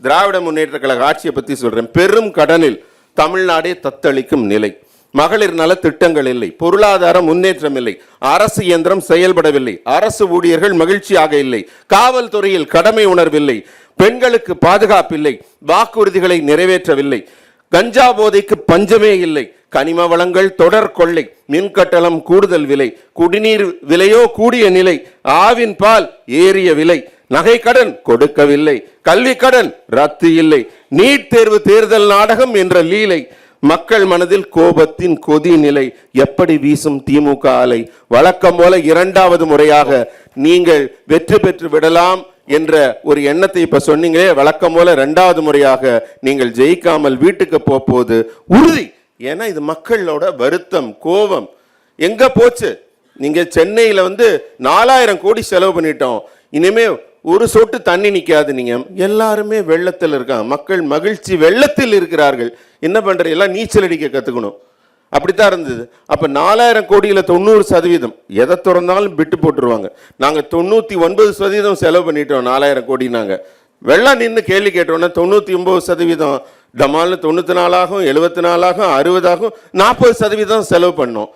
திராவிட முன்னேற்ற கழக ஆட்சியை பற்றி சொல்கிறேன். பெரும் கடனில் தமிழ்நாடே தத்தளிக்கும் நிலை. மகளிர் நல திட்டங்கள் இல்லை, பொருளாதார முன்னேற்றம் இல்லை, அரசு இயந்திரம் செயல்படவில்லை, அரசு ஊழியர்கள் மகிழ்ச்சியாக இல்லை, காவல்துறையில் கடமை உணர்வில்லை, பெண்களுக்கு பாதுகாப்பில்லை, வாக்குறுதிகளை நிறைவேற்றவில்லை, கஞ்சா போதைக்கு பஞ்சமே இல்லை, கனிம வளங்கள் தொடர் கொள்ளை, மின்கட்டணம் கூடுதல் விலை, குடிநீர் விலையோ கூடிய நிலை, ஆவின் பால் ஏறிய விலை, நகை கடன் கொடுக்கவில்லை, கல்வி கடன் ரத்து இல்லை, நீட் தேர்வு தேர்தல் நாடகம் என்ற லீலை, மக்கள் மனதில் கோபத்தின் கொதி நிலை, எப்படி வீசும் திமுக அலை, வழக்கம் போல இரண்டாவது முறையாக நீங்கள் வெற்றி பெற்று விடலாம் என்ற ஒரு எண்ணத்தை இப்ப சொன்னீங்களே, வழக்கம் போல இரண்டாவது முறையாக நீங்கள் ஜெயிக்காமல் வீட்டுக்கு போவது உறுதி. ஏன்னா இது மக்களோட வருத்தம், கோபம் எங்க போச்சு? நீங்க சென்னையில 4000 கோடி செலவு பண்ணிட்டோம், இனிமே ஒரு சொட்டு தண்ணி நிக்காது. நீங்க எல்லாருமே வெள்ளத்தில் இருக்காங்க, மக்கள் மகிழ்ச்சி வெள்ளத்தில் இருக்கிறார்கள். என்ன பண்ற? எல்லாம் நீச்சல் அடிக்க கத்துக்கணும். அப்படித்தான் இருந்தது. அப்ப 4000 கோடியில 90% எதை திறந்தாலும் விட்டு போட்டுருவாங்க. நாங்க 99% செலவு பண்ணிட்டோம். 4000 கோடி நாங்க வெள்ளம் நின்று கேள்வி கேட்டோம்னா 99% டமால்னு 94 ஆகும், 74 ஆகும், 60 ஆகும், 40% செலவு பண்ணோம்.